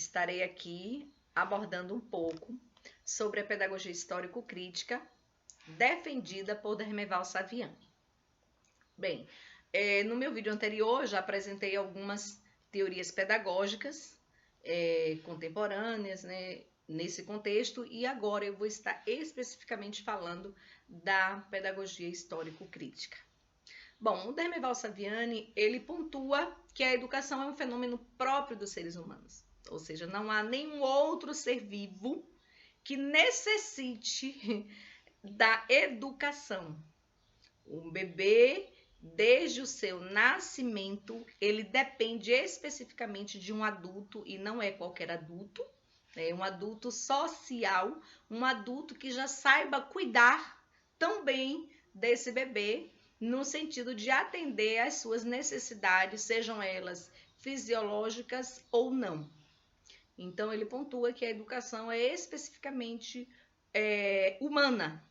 estarei aqui abordando um pouco sobre a pedagogia histórico-crítica defendida por Dermeval Saviani. Bem, no meu vídeo anterior já apresentei algumas teorias pedagógicas contemporâneas, né, nesse contexto, e agora eu vou estar especificamente falando da pedagogia histórico-crítica. Bom, o Dermeval Saviani, ele pontua que a educação é um fenômeno próprio dos seres humanos, ou seja, não há nenhum outro ser vivo que necessite da educação. Um bebê, desde o seu nascimento, ele depende especificamente de um adulto, e não é qualquer adulto, é um adulto social, um adulto que já saiba cuidar tão bem desse bebê, no sentido de atender às suas necessidades, sejam elas fisiológicas ou não. Então, ele pontua que a educação é especificamente humana,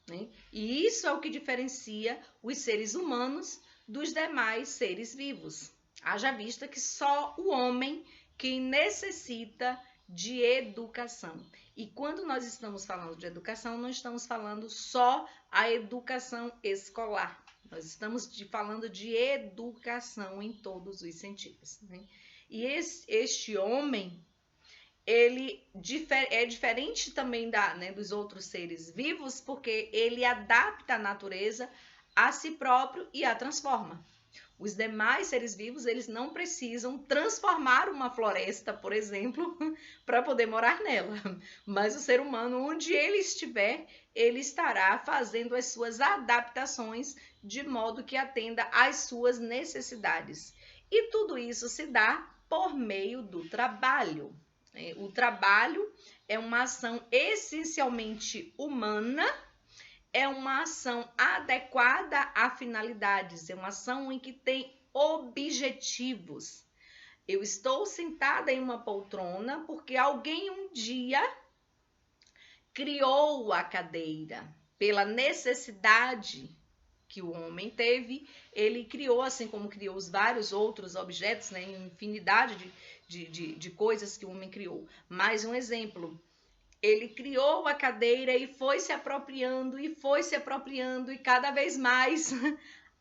né? E isso é o que diferencia os seres humanos dos demais seres vivos. Haja vista que só o homem que necessita de educação. E quando nós estamos falando de educação, não estamos falando só a educação escolar. Nós estamos falando de educação em todos os sentidos, né? E este homem, ele é diferente também dos outros seres vivos, porque ele adapta a natureza a si próprio e a transforma. Os demais seres vivos, eles não precisam transformar uma floresta, por exemplo, para poder morar nela. Mas o ser humano, onde ele estiver, ele estará fazendo as suas adaptações de modo que atenda às suas necessidades. E tudo isso se dá por meio do trabalho. O trabalho é uma ação essencialmente humana, é uma ação adequada a finalidades, é uma ação em que tem objetivos. Eu estou sentada em uma poltrona porque alguém um dia criou a cadeira. Pela necessidade que o homem teve, ele criou, assim como criou os vários outros objetos, né, infinidade de coisas que o homem criou. Mais um exemplo. Ele criou a cadeira e foi se apropriando, e cada vez mais,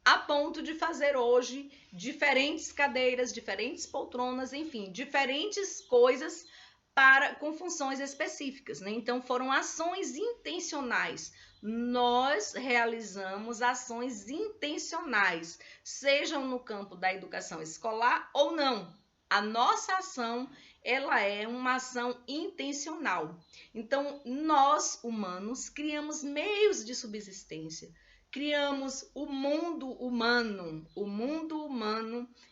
a ponto de fazer hoje diferentes cadeiras, diferentes poltronas, enfim, diferentes coisas com funções específicas, né? Então, foram ações intencionais. Nós realizamos ações intencionais, sejam no campo da educação escolar ou não. A nossa ação, ela é uma ação intencional. Então, nós, humanos, criamos meios de subsistência, criamos o mundo humano,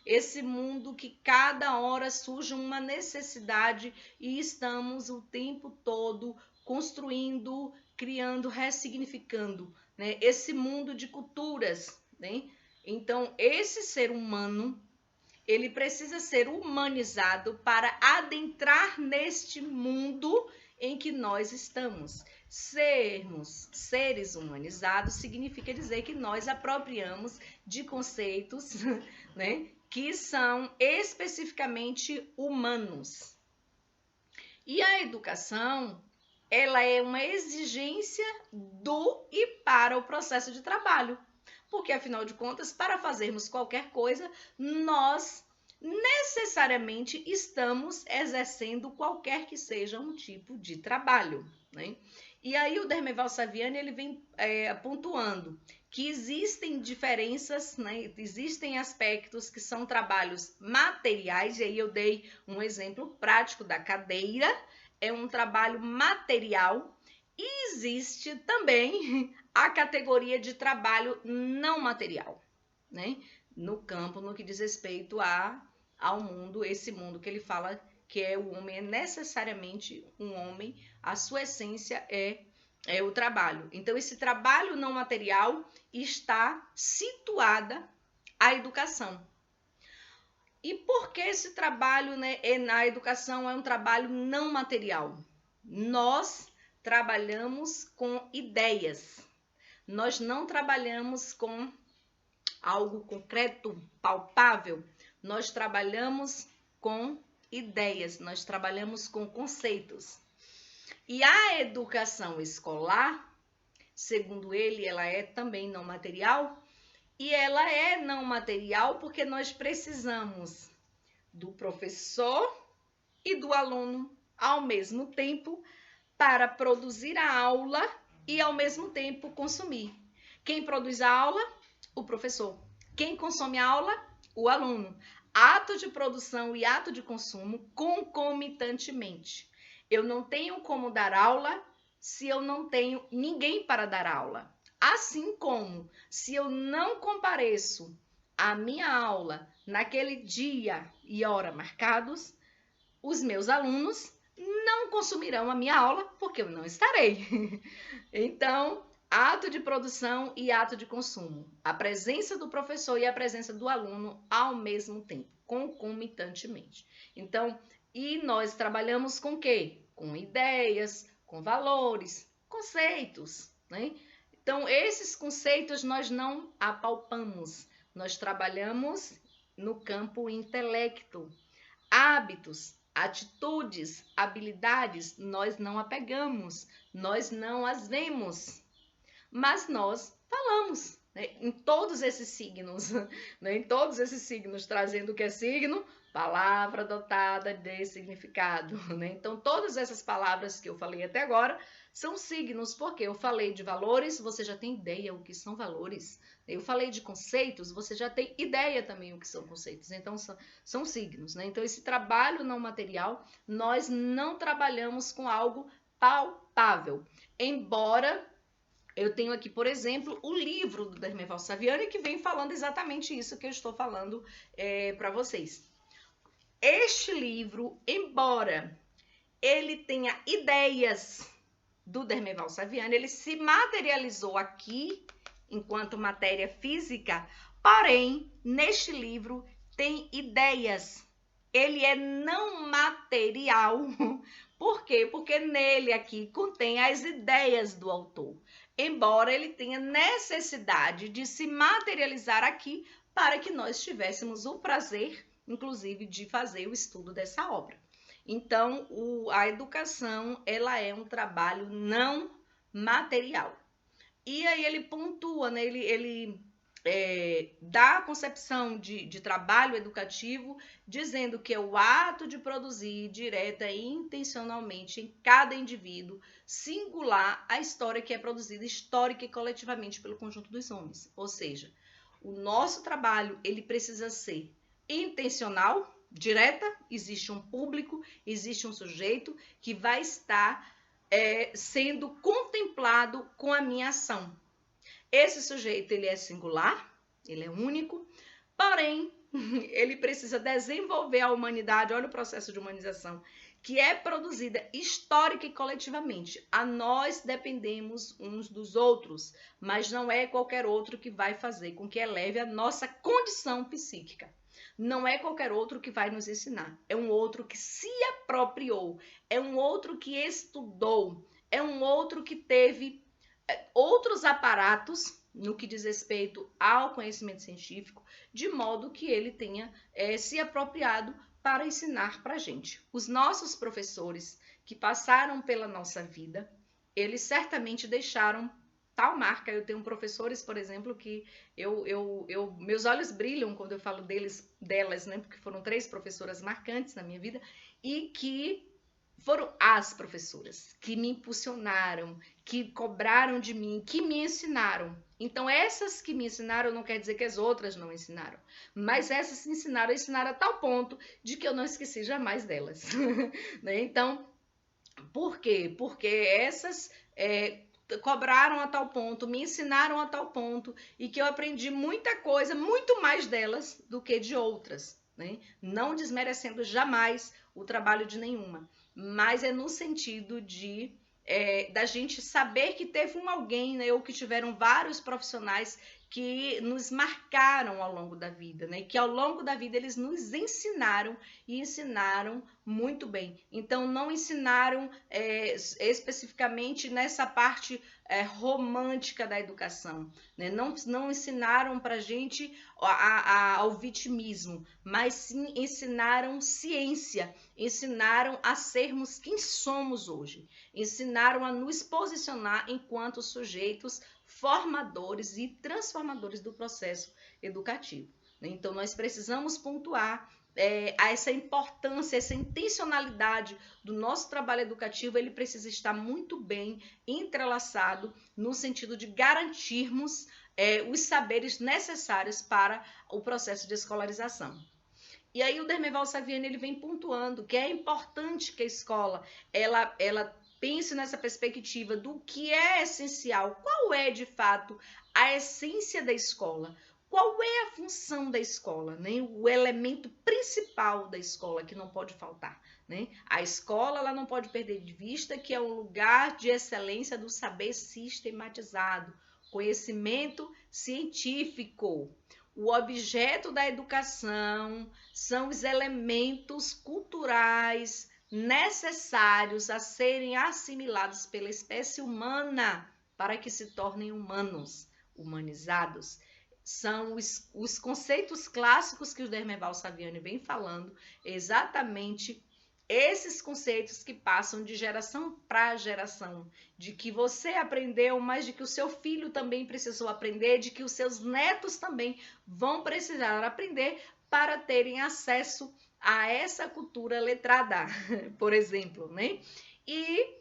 esse mundo que cada hora surge uma necessidade e estamos o tempo todo construindo, criando, ressignificando, né, esse mundo de culturas, né? Então, esse ser humano, ele precisa ser humanizado para adentrar neste mundo em que nós estamos. Sermos seres humanizados significa dizer que nós apropriamos de conceitos, né, que são especificamente humanos. E a educação, ela é uma exigência do e para o processo de trabalho. Porque, afinal de contas, para fazermos qualquer coisa, nós necessariamente estamos exercendo qualquer que seja um tipo de trabalho, né? E aí o Dermeval Saviani, ele vem pontuando que existem diferenças, né? Existem aspectos que são trabalhos materiais, e aí eu dei um exemplo prático da cadeira, é um trabalho material, e existe também a categoria de trabalho não material, né? No campo, no que diz respeito ao mundo, esse mundo que ele fala que é o homem, é necessariamente um homem, a sua essência é o trabalho. Então, esse trabalho não material está situada a educação. E por que esse trabalho, né, na educação é um trabalho não material? Nós trabalhamos com ideias. Nós não trabalhamos com algo concreto, palpável. Nós trabalhamos com ideias, nós trabalhamos com conceitos. E a educação escolar, segundo ele, ela é também não material, e ela é não material porque nós precisamos do professor e do aluno ao mesmo tempo para produzir a aula e ao mesmo tempo consumir. Quem produz a aula? O professor. Quem consome a aula? O aluno. Ato de produção e ato de consumo concomitantemente. Eu não tenho como dar aula se eu não tenho ninguém para dar aula. Assim como, se eu não compareço à minha aula naquele dia e hora marcados, os meus alunos não consumirão a minha aula porque eu não estarei. Então, ato de produção e ato de consumo. A presença do professor e a presença do aluno ao mesmo tempo, concomitantemente. Então, e nós trabalhamos com o quê? Com ideias, com valores, conceitos, né? Então, esses conceitos nós não apalpamos, nós trabalhamos no campo intelecto. Hábitos, atitudes, habilidades, nós não apegamos, nós não as vemos, mas nós falamos, né? Em todos esses signos, né? Em todos esses signos, trazendo o que é signo? Palavra dotada de significado, né? Então, todas essas palavras que eu falei até agora são signos, porque eu falei de valores, você já tem ideia o que são valores. Eu falei de conceitos, você já tem ideia também o que são conceitos. Então, são signos, né? Então, esse trabalho não material, nós não trabalhamos com algo palpável. Embora eu tenho aqui, por exemplo, o livro do Dermeval Saviani, que vem falando exatamente isso que eu estou falando para vocês. Este livro, embora ele tenha ideias do Dermeval Saviani, ele se materializou aqui enquanto matéria física, porém, neste livro tem ideias. Ele é não material. Por quê? Porque nele aqui contém as ideias do autor, embora ele tenha necessidade de se materializar aqui para que nós tivéssemos o prazer, inclusive, de fazer o estudo dessa obra. Então, a educação, ela é um trabalho não material. E aí ele pontua, né? Ele dá a concepção de trabalho educativo, dizendo que é o ato de produzir direta e intencionalmente em cada indivíduo singular a história que é produzida histórica e coletivamente pelo conjunto dos homens. Ou seja, o nosso trabalho ele precisa ser intencional, direta, existe um público, existe um sujeito que vai estar sendo contemplado com a minha ação. Esse sujeito ele é singular, ele é único, porém, ele precisa desenvolver a humanidade, olha o processo de humanização, que é produzida histórica e coletivamente. A nós dependemos uns dos outros, mas não é qualquer outro que vai fazer com que eleve a nossa condição psíquica. Não é qualquer outro que vai nos ensinar. É um outro que se apropriou, é um outro que estudou, é um outro que teve outros aparatos no que diz respeito ao conhecimento científico, de modo que ele tenha se apropriado para ensinar para a gente. Os nossos professores que passaram pela nossa vida, eles certamente deixaram tal marca. Eu tenho professores, por exemplo, que meus olhos brilham quando eu falo delas, né? Porque foram 3 professoras marcantes na minha vida e que foram as professoras que me impulsionaram, que cobraram de mim, que me ensinaram. Então, essas que me ensinaram não quer dizer que as outras não ensinaram, mas essas me ensinaram a tal ponto de que eu não esqueci jamais delas. Então, por quê? Porque essas cobraram a tal ponto, me ensinaram a tal ponto, e que eu aprendi muita coisa, muito mais delas do que de outras, né? Não desmerecendo jamais o trabalho de nenhuma, mas é no sentido da gente saber que teve alguém, né, ou que tiveram vários profissionais que nos marcaram ao longo da vida, né? Que ao longo da vida eles nos ensinaram e ensinaram muito bem. Então, não ensinaram especificamente nessa parte romântica da educação, né? Não ensinaram para a gente ao vitimismo, mas sim ensinaram ciência, ensinaram a sermos quem somos hoje, ensinaram a nos posicionar enquanto sujeitos formadores e transformadores do processo educativo. Então, nós precisamos pontuar essa importância, essa intencionalidade do nosso trabalho educativo. Ele precisa estar muito bem entrelaçado no sentido de garantirmos os saberes necessários para o processo de escolarização. E aí o Dermeval Saviani ele vem pontuando que é importante que a escola ela pense nessa perspectiva do que é essencial, qual é de fato a essência da escola, qual é a função da escola, né? O elemento principal da escola que não pode faltar, né? A escola ela não pode perder de vista que é um lugar de excelência do saber sistematizado, conhecimento científico. O objeto da educação são os elementos culturais necessários a serem assimilados pela espécie humana para que se tornem humanos, humanizados. São os conceitos clássicos que o Dermeval Saviani vem falando, exatamente esses conceitos que passam de geração para geração, de que você aprendeu, mas de que o seu filho também precisou aprender, de que os seus netos também vão precisar aprender para terem acesso a essa cultura letrada, por exemplo, né? E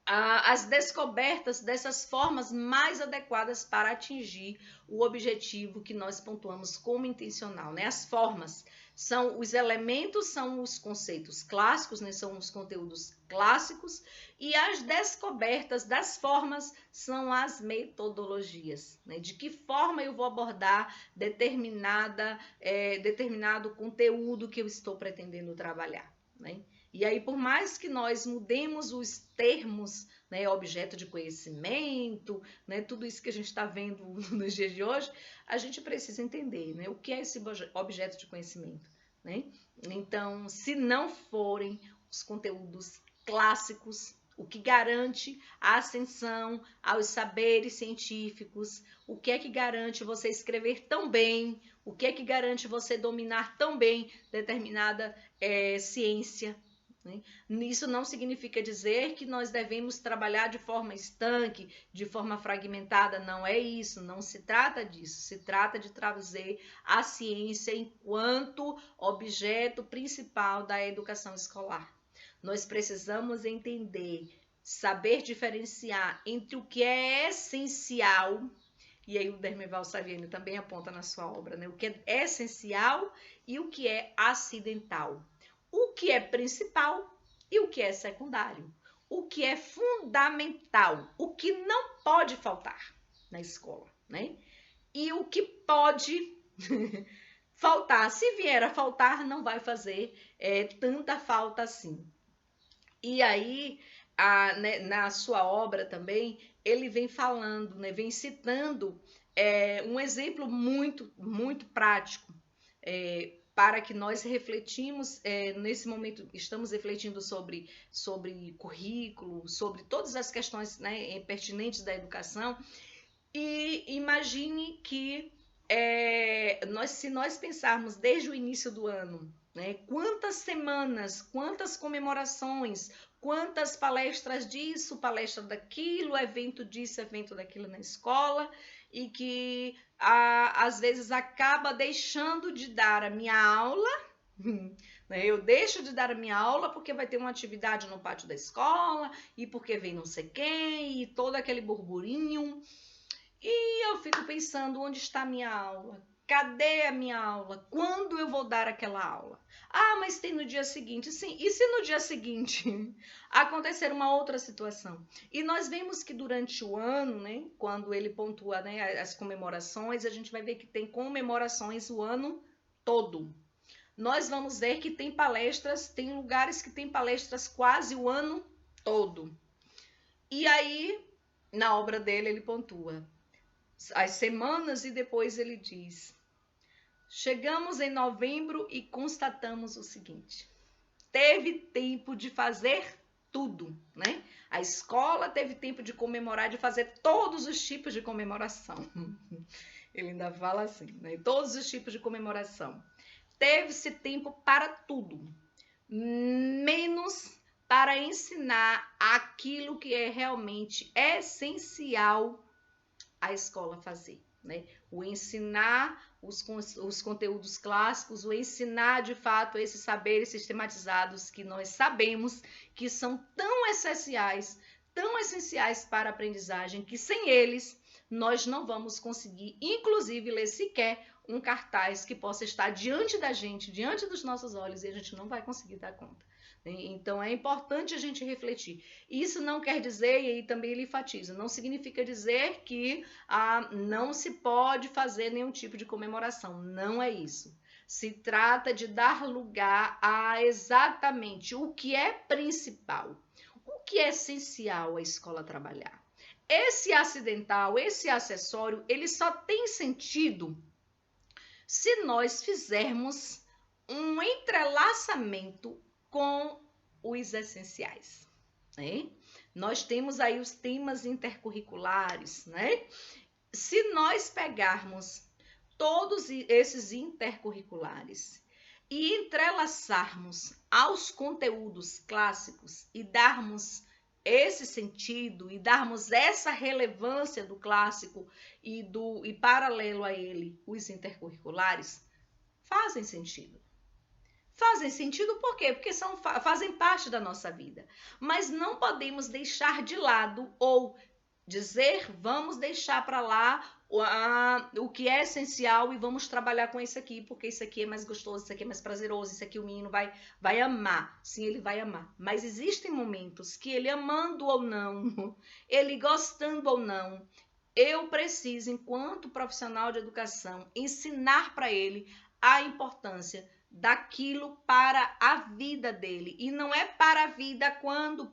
as descobertas dessas formas mais adequadas para atingir o objetivo que nós pontuamos como intencional, né? As formas são os elementos, são os conceitos clássicos, né? São os conteúdos clássicos, e as descobertas das formas são as metodologias, né? De que forma eu vou abordar determinado conteúdo que eu estou pretendendo trabalhar, né? E aí, por mais que nós mudemos os termos, né, objeto de conhecimento, né, tudo isso que a gente está vendo nos dias de hoje, a gente precisa entender, né, o que é esse objeto de conhecimento, né? Então, se não forem os conteúdos clássicos, o que garante a ascensão aos saberes científicos, o que é que garante você escrever tão bem, o que é que garante você dominar tão bem determinada ciência. Isso não significa dizer que nós devemos trabalhar de forma estanque, de forma fragmentada, não é isso, não se trata disso, se trata de trazer a ciência enquanto objeto principal da educação escolar. Nós precisamos entender, saber diferenciar entre o que é essencial, e aí o Dermeval Saviani também aponta na sua obra, né? O que é essencial e o que é acidental. O que é principal e o que é secundário. O que é fundamental, o que não pode faltar na escola, né? E o que pode faltar. Se vier a faltar, não vai fazer tanta falta assim. E aí, na sua obra também, ele vem falando, né, vem citando um exemplo muito, muito prático, para que nós refletimos, nesse momento estamos refletindo sobre currículo, sobre todas as questões, né, pertinentes da educação, e imagine que se nós pensarmos desde o início do ano, né, quantas semanas, quantas comemorações, quantas palestras disso, palestra daquilo, evento disso, evento daquilo na escola, e que às vezes acaba deixando de dar a minha aula, né? Eu deixo de dar a minha aula porque vai ter uma atividade no pátio da escola, e porque vem não sei quem, e todo aquele burburinho. E eu fico pensando, onde está a minha aula? Cadê a minha aula? Quando eu vou dar aquela aula? Ah, mas tem no dia seguinte. Sim, e se no dia seguinte acontecer uma outra situação? E nós vemos que durante o ano, né, quando ele pontua, né, as comemorações, a gente vai ver que tem comemorações o ano todo. Nós vamos ver que tem palestras, tem lugares que tem palestras quase o ano todo. E aí, na obra dele, ele pontua: as semanas e depois ele diz: chegamos em novembro e constatamos o seguinte: teve tempo de fazer tudo, né? A escola teve tempo de comemorar, de fazer todos os tipos de comemoração. Ele ainda fala assim, né? Todos os tipos de comemoração. Teve-se tempo para tudo, menos para ensinar aquilo que é realmente essencial a escola fazer, né? O ensinar os conteúdos clássicos, o ensinar de fato esses saberes sistematizados que nós sabemos que são tão essenciais para a aprendizagem, que sem eles nós não vamos conseguir, inclusive, ler sequer um cartaz que possa estar diante da gente, diante dos nossos olhos, e a gente não vai conseguir dar conta. Então, é importante a gente refletir. Isso não quer dizer, e aí também ele enfatiza, não significa dizer que não se pode fazer nenhum tipo de comemoração. Não é isso. Se trata de dar lugar a exatamente o que é principal, o que é essencial a escola trabalhar. Esse acidental, esse acessório, ele só tem sentido se nós fizermos um entrelaçamento com os essenciais, né? Nós temos aí os temas intercurriculares, né? Se nós pegarmos todos esses intercurriculares e entrelaçarmos aos conteúdos clássicos e darmos esse sentido e darmos essa relevância do clássico e paralelo a ele os intercurriculares, fazem sentido. Fazem sentido por quê? Porque fazem parte da nossa vida. Mas não podemos deixar de lado ou dizer, vamos deixar para lá o que é essencial e vamos trabalhar com isso aqui, porque isso aqui é mais gostoso, isso aqui é mais prazeroso, isso aqui o menino vai amar. Sim, ele vai amar. Mas existem momentos que ele amando ou não, ele gostando ou não, eu preciso, enquanto profissional de educação, ensinar para ele a importância daquilo para a vida dele. E não é para a vida quando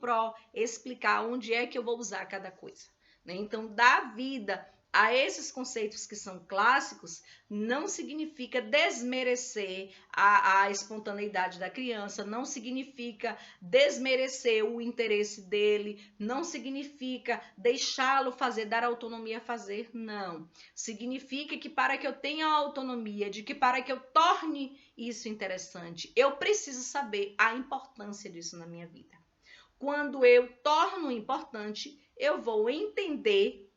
explicar onde é que eu vou usar cada coisa. Então, dar vida a esses conceitos que são clássicos não significa desmerecer a espontaneidade da criança, não significa desmerecer o interesse dele, não significa deixá-lo fazer, dar autonomia a fazer, não. Significa que para que eu tenha autonomia, para que eu torne isso interessante, eu preciso saber a importância disso na minha vida. Quando eu torno importante, eu vou entender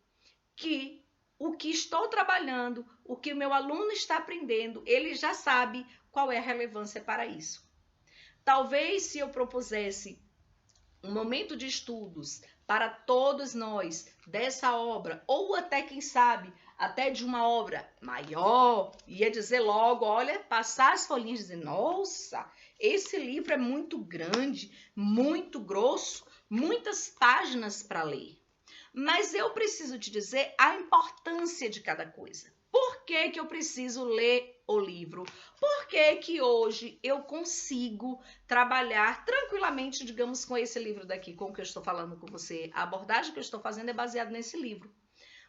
que o que estou trabalhando, o que o meu aluno está aprendendo, ele já sabe qual é a relevância para isso. Talvez se eu propusesse um momento de estudos para todos nós dessa obra, ou até, quem sabe, até de uma obra maior, ia dizer logo, olha, passar as folhinhas e dizer, nossa, esse livro é muito grande, muito grosso, muitas páginas para ler. Mas eu preciso te dizer a importância de cada coisa. Por que que eu preciso ler o livro? Por que que hoje eu consigo trabalhar tranquilamente, digamos, com esse livro daqui, com o que eu estou falando com você? A abordagem que eu estou fazendo é baseada nesse livro.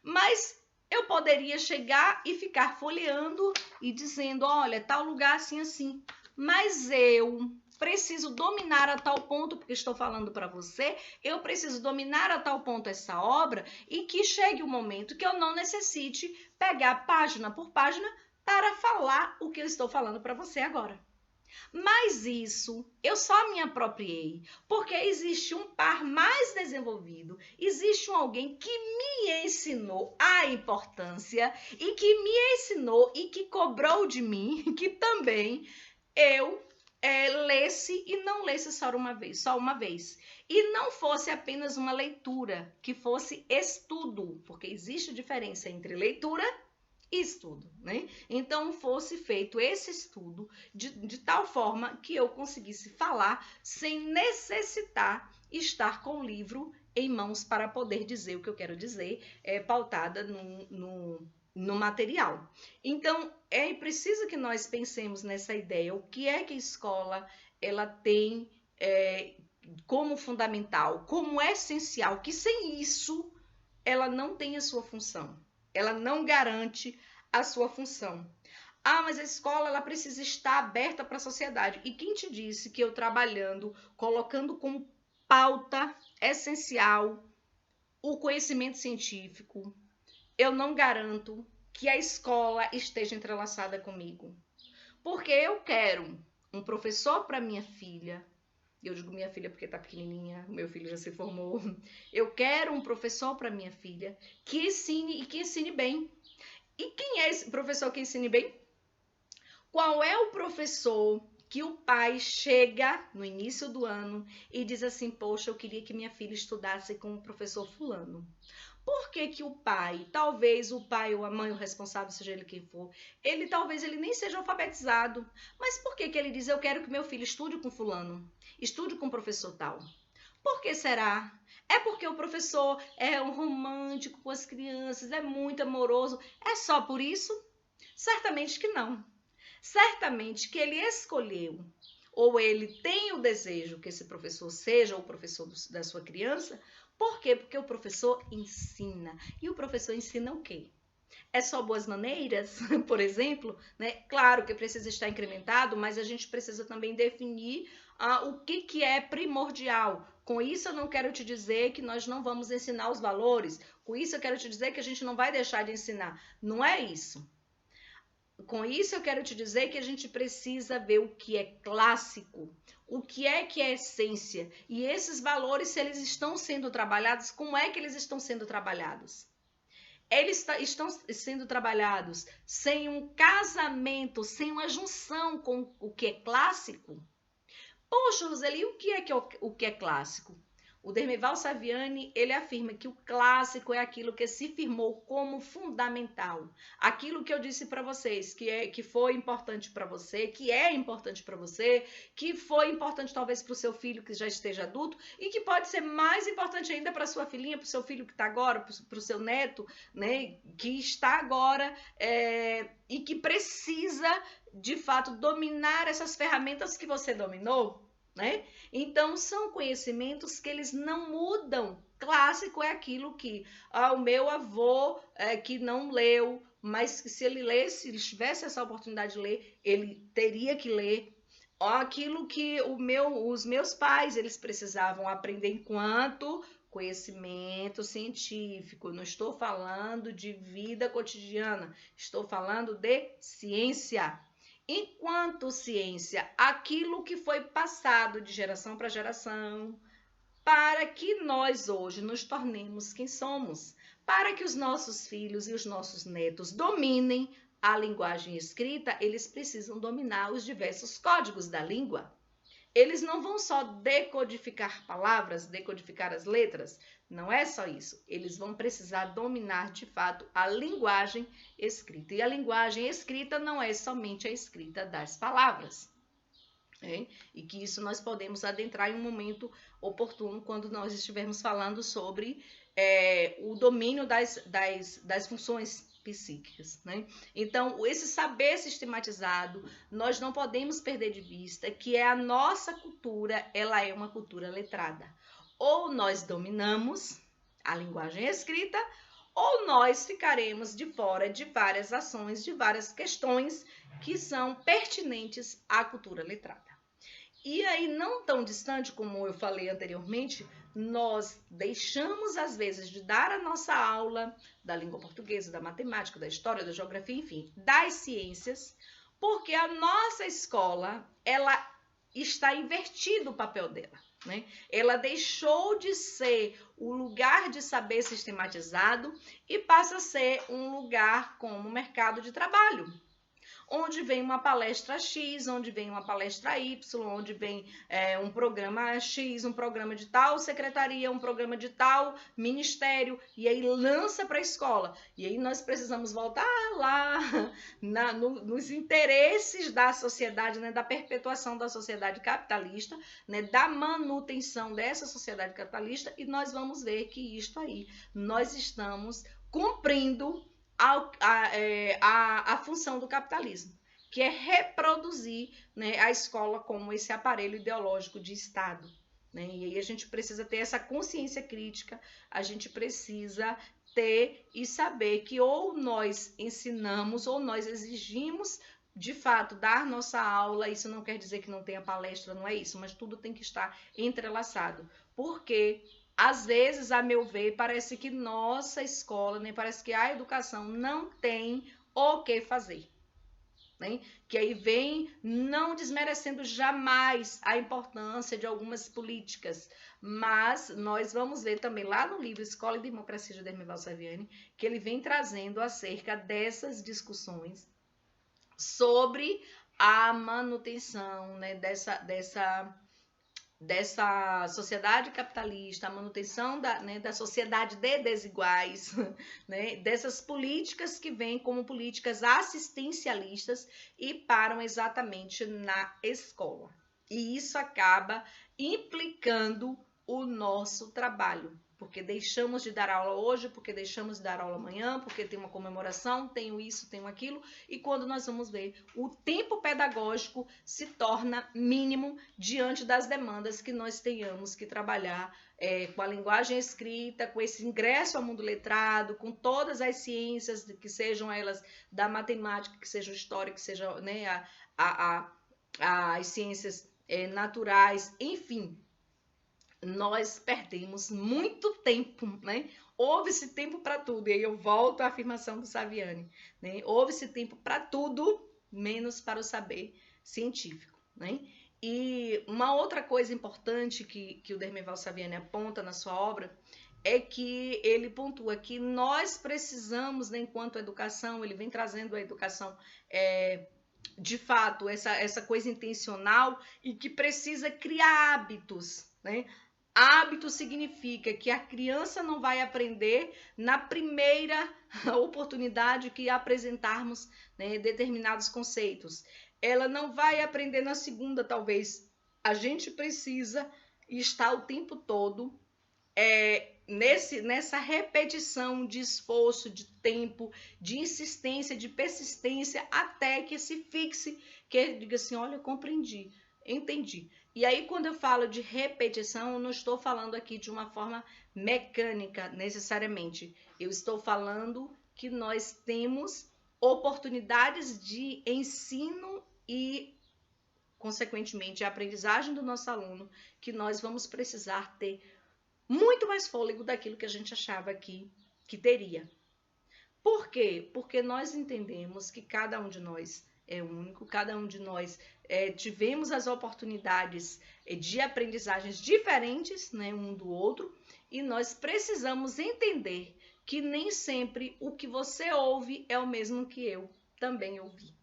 Mas eu poderia chegar e ficar folheando e dizendo, olha, tal lugar assim, assim. Mas eu preciso dominar a tal ponto, porque estou falando para você, eu preciso dominar a tal ponto essa obra e que chegue um momento que eu não necessite pegar página por página para falar o que eu estou falando para você agora. Mas isso eu só me apropriei porque existe um par mais desenvolvido, existe alguém que me ensinou a importância e que me ensinou e que cobrou de mim que também eu lesse e não lesse só uma vez. E não fosse apenas uma leitura, que fosse estudo, porque existe diferença entre leitura e estudo, né? Então, fosse feito esse estudo de tal forma que eu conseguisse falar sem necessitar estar com o livro em mãos para poder dizer o que eu quero dizer, pautada no material. Então, é preciso que nós pensemos nessa ideia, o que é que a escola ela tem como fundamental, como essencial, que sem isso ela não tem a sua função. ela não garante a sua função. Ah, mas a escola ela precisa estar aberta para a sociedade. E quem te disse que eu trabalhando, colocando como pauta essencial o conhecimento científico, eu não garanto que a escola esteja entrelaçada comigo? Porque eu quero um professor para minha filha. Eu digo minha filha porque está pequenininha, meu filho já se formou. Eu quero um professor para minha filha que ensine e que ensine bem. E quem é esse professor que ensine bem? Qual é o professor que o pai chega no início do ano e diz assim: poxa, eu queria que minha filha estudasse com o professor fulano? Por que que o pai, talvez o pai ou a mãe, o responsável, seja ele quem for, talvez ele nem seja alfabetizado, mas por que que ele diz: eu quero que meu filho estude com fulano, estude com o professor tal? Por que será? É porque o professor é um romântico com as crianças, é muito amoroso, é só por isso? Certamente que não. Certamente que ele escolheu, ou ele tem o desejo que esse professor seja o professor da sua criança. Por quê? Porque o professor ensina. E o professor ensina o quê? É só boas maneiras, por exemplo, né? Claro que precisa estar incrementado, mas a gente precisa também definir o que é primordial. Com isso, eu não quero te dizer que nós não vamos ensinar os valores. Com isso, eu quero te dizer que a gente não vai deixar de ensinar. Não é isso. Com isso, eu quero te dizer que a gente precisa ver o que é clássico, o que é essência. E esses valores, se eles estão sendo trabalhados, como é que eles estão sendo trabalhados? Eles estão sendo trabalhados sem um casamento, sem uma junção com o que é clássico? Poxa, Roseli, o que é clássico? O Dermeval Saviani, ele afirma que o clássico é aquilo que se firmou como fundamental. Aquilo que eu disse para vocês, que foi importante para você, que é importante para você, que foi importante talvez para o seu filho que já esteja adulto e que pode ser mais importante ainda para sua filhinha, para o seu filho que está agora, para o seu neto, né, que está agora e que precisa, de fato, dominar essas ferramentas que você dominou. Né? Então, são conhecimentos que eles não mudam. Clássico é aquilo que o meu avô que não leu, mas que se ele lesse, se ele tivesse essa oportunidade de ler, ele teria que ler. Aquilo que os meus pais eles precisavam aprender enquanto conhecimento científico. Não estou falando de vida cotidiana, estou falando de ciência. Enquanto ciência, aquilo que foi passado de geração para geração, para que nós hoje nos tornemos quem somos, para que os nossos filhos e os nossos netos dominem a linguagem escrita, eles precisam dominar os diversos códigos da língua. Eles não vão só decodificar palavras, decodificar as letras, não é só isso. Eles vão precisar dominar, de fato, a linguagem escrita. E a linguagem escrita não é somente a escrita das palavras. E que isso nós podemos adentrar em um momento oportuno quando nós estivermos falando sobre o domínio das funções psíquicas, né? Então, esse saber sistematizado, nós não podemos perder de vista que a nossa cultura, ela é uma cultura letrada. Ou nós dominamos a linguagem escrita, ou nós ficaremos de fora de várias ações, de várias questões que são pertinentes à cultura letrada. E aí, não tão distante como eu falei anteriormente, nós deixamos, às vezes, de dar a nossa aula da língua portuguesa, da matemática, da história, da geografia, enfim, das ciências, porque a nossa escola, ela está invertido o papel dela. Né? Ela deixou de ser o lugar de saber sistematizado e passa a ser um lugar como mercado de trabalho, onde vem uma palestra X, onde vem uma palestra Y, onde vem um programa X, um programa de tal secretaria, um programa de tal ministério, e aí lança para a escola. E aí nós precisamos voltar lá nos interesses da sociedade, né, da perpetuação da sociedade capitalista, né, da manutenção dessa sociedade capitalista, e nós vamos ver que isto aí, nós estamos cumprindo a função do capitalismo, que é reproduzir, né, a escola como esse aparelho ideológico de Estado. Né? E aí a gente precisa ter essa consciência crítica, a gente precisa ter e saber que ou nós ensinamos ou nós exigimos de fato dar nossa aula. Isso não quer dizer que não tenha palestra, não é isso, mas tudo tem que estar entrelaçado. Porque às vezes, a meu ver, parece que nossa escola, né, parece que a educação não tem o que fazer. Né? Que aí vem não desmerecendo jamais a importância de algumas políticas, mas nós vamos ver também lá no livro Escola e Democracia de Dermival Saviani, que ele vem trazendo acerca dessas discussões sobre a manutenção, né, dessa sociedade capitalista, a manutenção da sociedade de desiguais, né? Dessas políticas que vêm como políticas assistencialistas e param exatamente na escola. E isso acaba implicando o nosso trabalho, porque deixamos de dar aula hoje, porque deixamos de dar aula amanhã, porque tem uma comemoração, tenho isso, tenho aquilo, e quando nós vamos ver, o tempo pedagógico se torna mínimo diante das demandas que nós tenhamos que trabalhar com a linguagem escrita, com esse ingresso ao mundo letrado, com todas as ciências, que sejam elas da matemática, que seja história, que seja, né, as ciências naturais, enfim. Nós perdemos muito tempo, né? Houve-se tempo para tudo, e aí eu volto à afirmação do Saviani, né? Houve-se tempo para tudo, menos para o saber científico, né? E uma outra coisa importante que o Dermival Saviani aponta na sua obra é que ele pontua que nós precisamos, né, enquanto educação, ele vem trazendo a educação de fato, essa coisa intencional, e que precisa criar hábitos, né? Hábito significa que a criança não vai aprender na primeira oportunidade que apresentarmos, né, determinados conceitos. Ela não vai aprender na segunda, talvez. A gente precisa estar o tempo todo nessa repetição de esforço, de tempo, de insistência, de persistência, até que se fixe, que ele diga assim, olha, eu compreendi, entendi. E aí, quando eu falo de repetição, eu não estou falando aqui de uma forma mecânica, necessariamente. Eu estou falando que nós temos oportunidades de ensino e, consequentemente, a aprendizagem do nosso aluno, que nós vamos precisar ter muito mais fôlego daquilo que a gente achava que teria. Por quê? Porque nós entendemos que cada um de nós é único, cada um de nós tivemos as oportunidades de aprendizagens diferentes, né, um do outro, e nós precisamos entender que nem sempre o que você ouve é o mesmo que eu também ouvi.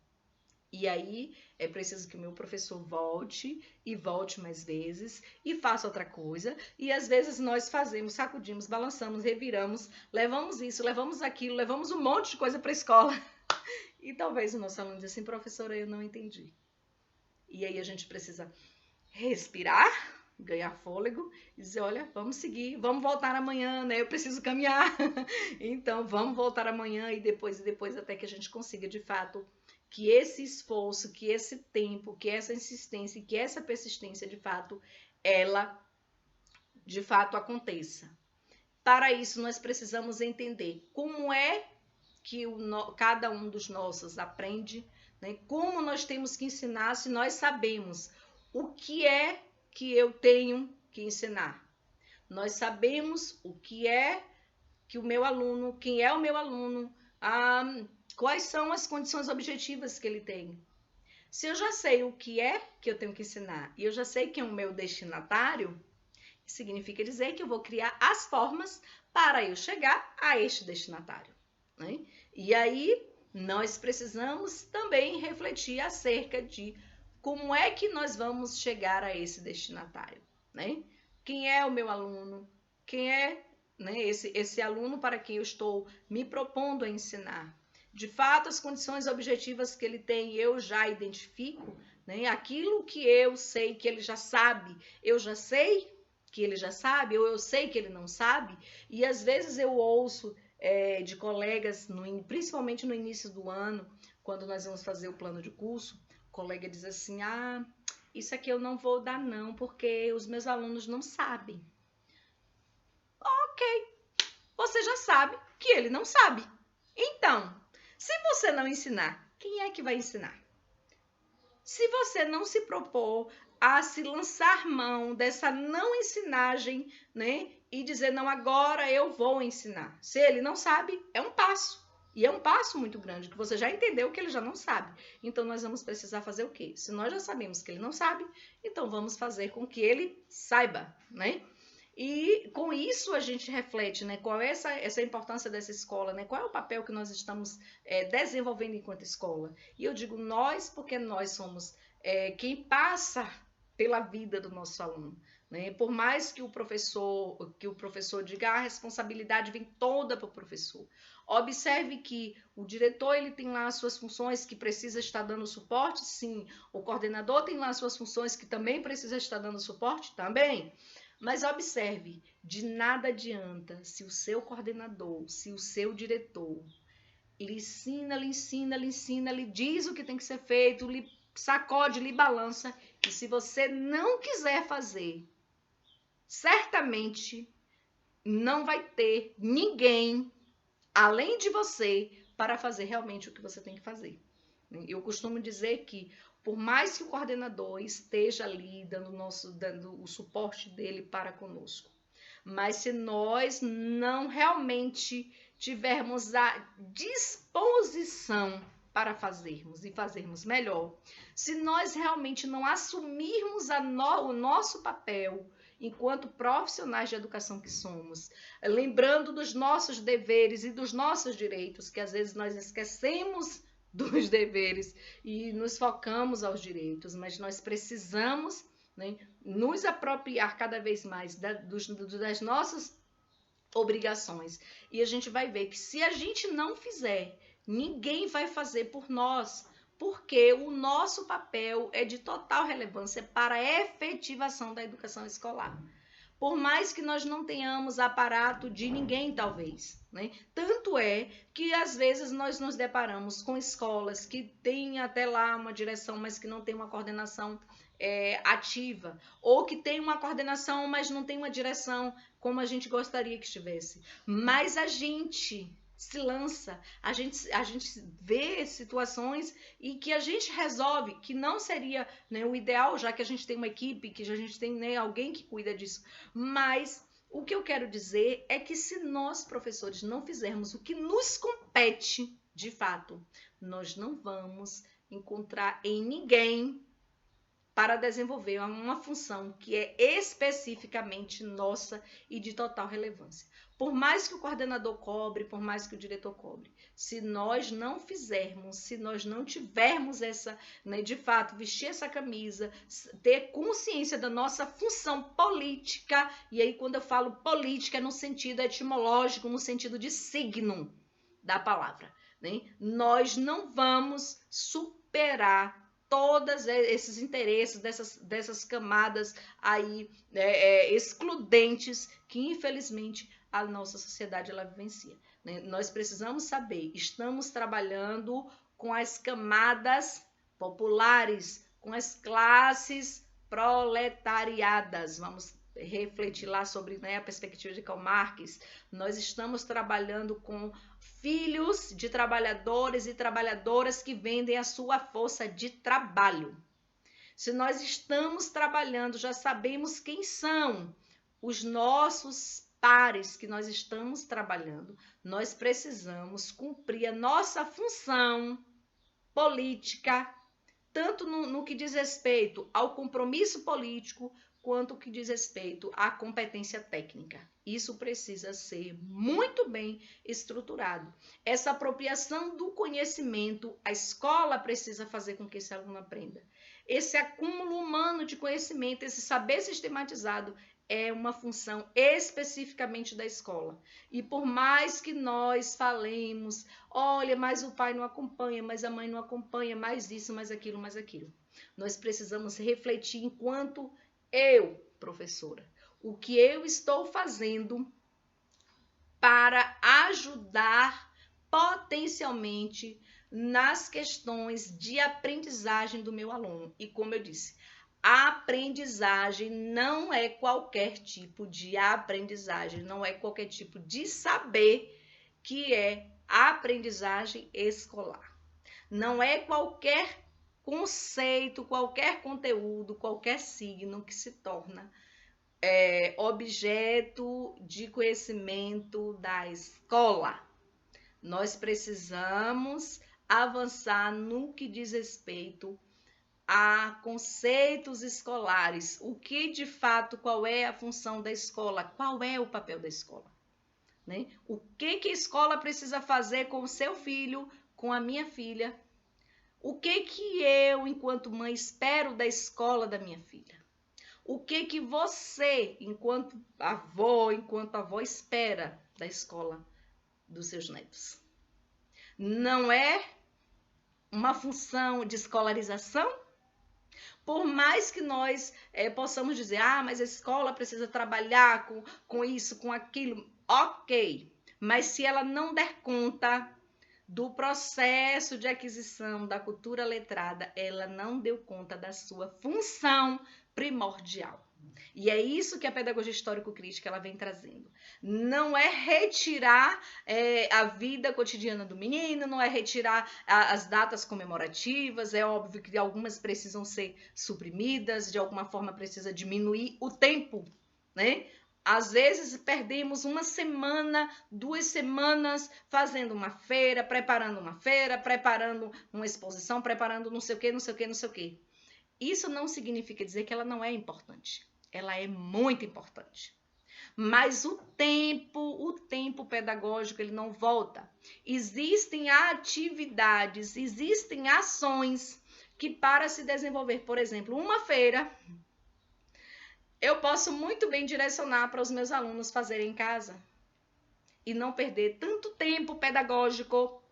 E aí é preciso que o meu professor volte e volte mais vezes e faça outra coisa. E às vezes nós fazemos, sacudimos, balançamos, reviramos, levamos isso, levamos aquilo, levamos um monte de coisa para a escola. E talvez o nosso aluno diz assim, professora, eu não entendi. E aí a gente precisa respirar, ganhar fôlego e dizer, olha, vamos seguir, vamos voltar amanhã, né? Eu preciso caminhar. Então vamos voltar amanhã e depois até que a gente consiga de fato que esse esforço, que esse tempo, que essa insistência, que essa persistência, de fato, ela, de fato, aconteça. Para isso, nós precisamos entender como é que cada um dos nossos aprende, né? Como nós temos que ensinar se nós sabemos o que é que eu tenho que ensinar. Nós sabemos o que é que o meu aluno, quem é o meu aluno, quais são as condições objetivas que ele tem. Se eu já sei o que é que eu tenho que ensinar e eu já sei quem é o meu destinatário, significa dizer que eu vou criar as formas para eu chegar a este destinatário, né? E aí nós precisamos também refletir acerca de como é que nós vamos chegar a esse destinatário, né? Quem é o meu aluno? Quem é, né, esse aluno para quem eu estou me propondo a ensinar? De fato, as condições objetivas que ele tem, eu já identifico, né? Aquilo que eu sei que ele já sabe, eu já sei que ele já sabe, ou eu sei que ele não sabe, e às vezes eu ouço de colegas, principalmente no início do ano, quando nós vamos fazer o plano de curso, o colega diz assim, isso aqui eu não vou dar não, porque os meus alunos não sabem. Ok, você já sabe que ele não sabe. Então, se você não ensinar, quem é que vai ensinar? Se você não se propor a se lançar mão dessa não ensinagem, né? E dizer, não, agora eu vou ensinar. Se ele não sabe, é um passo. E é um passo muito grande, que você já entendeu que ele já não sabe. Então, nós vamos precisar fazer o quê? Se nós já sabemos que ele não sabe, então vamos fazer com que ele saiba, né? E com isso a gente reflete, né, qual é essa importância dessa escola, né, qual é o papel que nós estamos desenvolvendo enquanto escola. E eu digo nós porque nós somos quem passa pela vida do nosso aluno. Né? Por mais que o professor diga, a responsabilidade vem toda para o professor. Observe que o diretor ele tem lá as suas funções que precisa estar dando suporte, sim. O coordenador tem lá as suas funções que também precisa estar dando suporte, também. Mas observe, de nada adianta se o seu coordenador, se o seu diretor lhe ensina, lhe diz o que tem que ser feito, lhe sacode, lhe balança, e se você não quiser fazer, certamente não vai ter ninguém além de você para fazer realmente o que você tem que fazer. Eu costumo dizer que por mais que o coordenador esteja ali dando o suporte dele para conosco, mas se nós não realmente tivermos a disposição para fazermos e fazermos melhor, se nós realmente não assumirmos o nosso papel enquanto profissionais de educação que somos, lembrando dos nossos deveres e dos nossos direitos, que às vezes nós esquecemos dos deveres e nos focamos aos direitos, mas nós precisamos, né, nos apropriar cada vez mais das nossas obrigações. E a gente vai ver que se a gente não fizer, ninguém vai fazer por nós, porque o nosso papel é de total relevância para a efetivação da educação escolar. Por mais que nós não tenhamos aparato de ninguém, talvez, né? Tanto é que às vezes nós nos deparamos com escolas que têm até lá uma direção, mas que não tem uma coordenação ativa, ou que tem uma coordenação, mas não tem uma direção como a gente gostaria que estivesse. Mas a gente se lança, a gente vê situações e que a gente resolve, que não seria, né, o ideal, já que a gente tem uma equipe, que a gente tem, né, alguém que cuida disso. Mas o que eu quero dizer é que se nós, professores, não fizermos o que nos compete, de fato, nós não vamos encontrar em ninguém para desenvolver uma função que é especificamente nossa e de total relevância. Por mais que o coordenador cobre, por mais que o diretor cobre, se nós não fizermos, se nós não tivermos essa, né, de fato, vestir essa camisa, ter consciência da nossa função política, e aí quando eu falo política é no sentido etimológico, no sentido de signo da palavra, né? Nós não vamos superar todos esses interesses dessas camadas aí excludentes que infelizmente a nossa sociedade ela vivencia, né? Nós precisamos saber, estamos trabalhando com as camadas populares, com as classes proletariadas, vamos refletir lá sobre, né, a perspectiva de Karl Marx. Nós estamos trabalhando com filhos de trabalhadores e trabalhadoras que vendem a sua força de trabalho. Se nós estamos trabalhando, já sabemos quem são os nossos pares que nós estamos trabalhando, nós precisamos cumprir a nossa função política, tanto no que diz respeito ao compromisso político, quanto o que diz respeito à competência técnica. Isso precisa ser muito bem estruturado. Essa apropriação do conhecimento, a escola precisa fazer com que esse aluno aprenda. Esse acúmulo humano de conhecimento, esse saber sistematizado, é uma função especificamente da escola. E por mais que nós falemos, olha, mas o pai não acompanha, mas a mãe não acompanha, mais isso, mais aquilo, nós precisamos refletir enquanto eu, professora, o que eu estou fazendo para ajudar potencialmente nas questões de aprendizagem do meu aluno. E como eu disse, A aprendizagem não é qualquer tipo de aprendizagem, não é qualquer tipo de saber que é a aprendizagem escolar. Não é qualquer conceito, qualquer conteúdo, qualquer signo que se torna objeto de conhecimento da escola. Nós precisamos avançar no que diz respeito a conceitos escolares. O que de fato, qual é a função da escola? Qual é o papel da escola? Né? O que a escola precisa fazer com o seu filho, com a minha filha? O que eu, enquanto mãe, espero da escola da minha filha? O que você, enquanto avó, espera da escola dos seus netos? Não é uma função de escolarização? Por mais que nós possamos dizer, mas a escola precisa trabalhar com isso, com aquilo, ok. Mas se ela não der conta do processo de aquisição da cultura letrada, ela não deu conta da sua função primordial. E é isso que a pedagogia histórico-crítica ela vem trazendo. Não é retirar a vida cotidiana do menino, não é retirar as datas comemorativas, é óbvio que algumas precisam ser suprimidas, de alguma forma precisa diminuir o tempo, né? Às vezes perdemos uma semana, 2 semanas fazendo uma feira, preparando uma exposição, preparando não sei o quê, não sei o quê, não sei o quê. Isso não significa dizer que ela não é importante. Ela é muito importante. Mas o tempo pedagógico, ele não volta. Existem atividades, existem ações que para se desenvolver, por exemplo, uma feira, eu posso muito bem direcionar para os meus alunos fazerem em casa e não perder tanto tempo pedagógico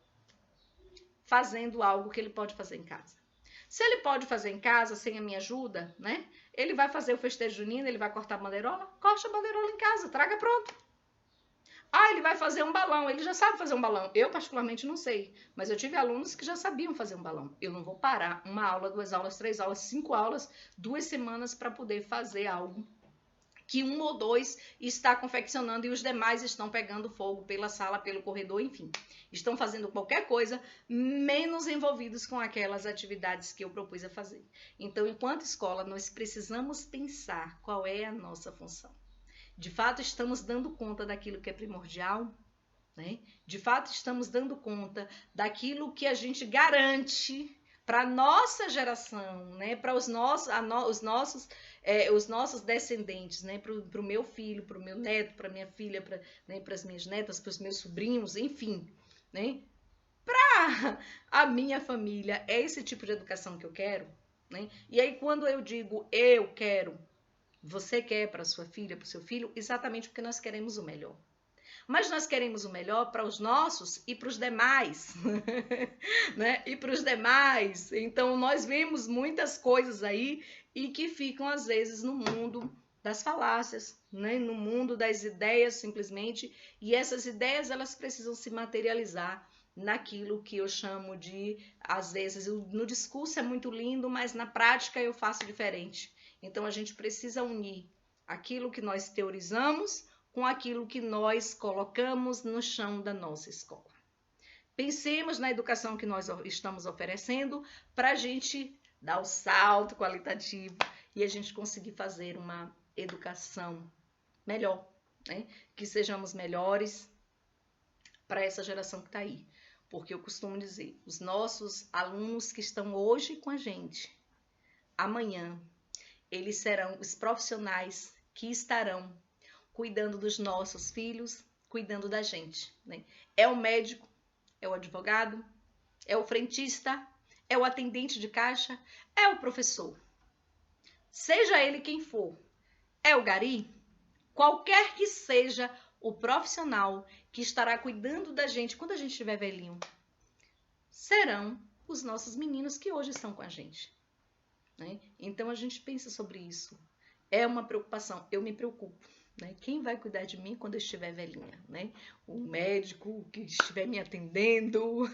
fazendo algo que ele pode fazer em casa. Se ele pode fazer em casa sem a minha ajuda, né? Ele vai fazer o festejo junino, ele vai cortar a bandeirola? Corta a bandeirola em casa, traga pronto. Ele vai fazer um balão, ele já sabe fazer um balão. Eu, particularmente, não sei, mas eu tive alunos que já sabiam fazer um balão. Eu não vou parar uma aula, 2 aulas, 3 aulas, 5 aulas, 2 semanas para poder fazer algo que 1 ou 2 está confeccionando e os demais estão pegando fogo pela sala, pelo corredor, enfim. Estão fazendo qualquer coisa, menos envolvidos com aquelas atividades que eu propus a fazer. Então, enquanto escola, nós precisamos pensar qual é a nossa função. De fato, estamos dando conta daquilo que é primordial, né? De fato, estamos dando conta daquilo que a gente garante para a nossa geração, né? Para os nossos descendentes, né? Para o meu filho, para o meu neto, para minha filha, para as minhas netas, para os meus sobrinhos, enfim, né? Para a minha família, é esse tipo de educação que eu quero, né? E aí, quando eu digo eu quero, você quer para sua filha, para o seu filho, exatamente porque nós queremos o melhor. Mas nós queremos o melhor para os nossos e para os demais, né? E para os demais. Então, nós vemos muitas coisas aí e que ficam, às vezes, no mundo das falácias, né? No mundo das ideias, simplesmente. E essas ideias, elas precisam se materializar naquilo que eu chamo de, às vezes, no discurso é muito lindo, mas na prática eu faço diferente. Então, a gente precisa unir aquilo que nós teorizamos com aquilo que nós colocamos no chão da nossa escola. Pensemos na educação que nós estamos oferecendo para a gente dar o salto qualitativo e a gente conseguir fazer uma educação melhor, né? Que sejamos melhores para essa geração que está aí. Porque eu costumo dizer, os nossos alunos que estão hoje com a gente, amanhã, eles serão os profissionais que estarão cuidando dos nossos filhos, cuidando da gente, né? É o médico, é o advogado, é o frentista, é o atendente de caixa, é o professor. Seja ele quem for, é o gari, qualquer que seja o profissional que estará cuidando da gente quando a gente estiver velhinho, serão os nossos meninos que hoje estão com a gente, né? Então a gente pensa sobre isso. É uma preocupação, eu me preocupo. né? Quem vai cuidar de mim quando eu estiver velhinha, né? O médico que estiver me atendendo,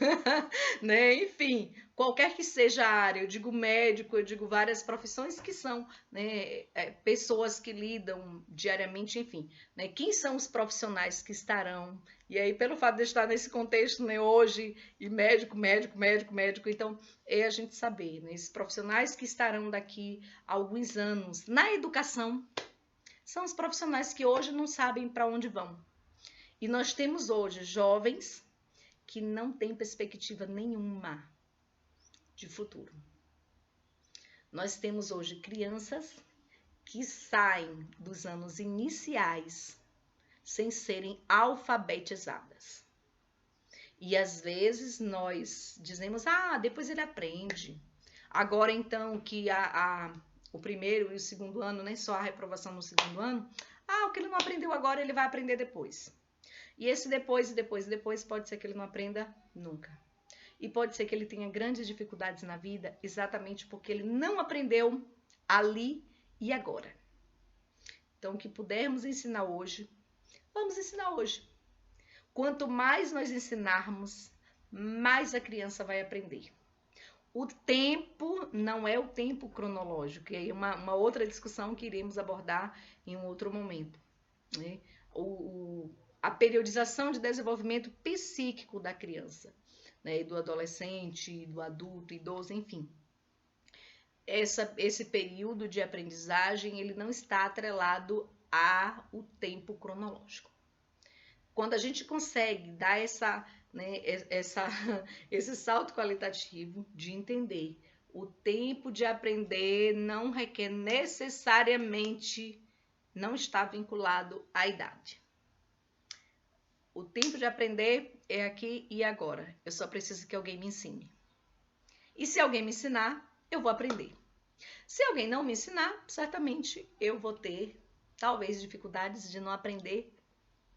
né? Enfim, qualquer que seja a área, eu digo médico, eu digo várias profissões que são, né, pessoas que lidam diariamente, enfim, né? Quem são os profissionais que estarão? E aí, pelo fato de estar nesse contexto, né, hoje, e médico, então é a gente saber, né, esses profissionais que estarão daqui a alguns anos na educação, são os profissionais que hoje não sabem para onde vão. E nós temos hoje jovens que não têm perspectiva nenhuma de futuro. Nós temos hoje crianças que saem dos anos iniciais sem serem alfabetizadas. E às vezes nós dizemos, depois ele aprende. Agora então que o primeiro e o segundo ano, nem só a reprovação no segundo ano, o que ele não aprendeu agora, ele vai aprender depois. E esse depois pode ser que ele não aprenda nunca. E pode ser que ele tenha grandes dificuldades na vida exatamente porque ele não aprendeu ali e agora. Então, o que pudermos ensinar hoje, vamos ensinar hoje. Quanto mais nós ensinarmos, mais a criança vai aprender. O tempo não é o tempo cronológico, e aí uma outra discussão que iremos abordar em um outro momento, né? A periodização de desenvolvimento psíquico da criança, né? Do adolescente, do adulto, idoso, enfim. Esse período de aprendizagem, ele não está atrelado ao tempo cronológico. Quando a gente consegue dar esse salto qualitativo de entender o tempo de aprender não requer necessariamente, não está vinculado à idade. O tempo de aprender é aqui e agora. Eu só preciso que alguém me ensine. E se alguém me ensinar, eu vou aprender. Se alguém não me ensinar, certamente eu vou ter, talvez, dificuldades de não aprender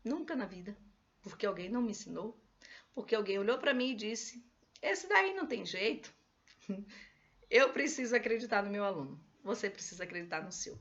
nunca na vida. Porque alguém não me ensinou. Porque alguém olhou para mim e disse, esse daí não tem jeito. Eu preciso acreditar no meu aluno. Você precisa acreditar no seu.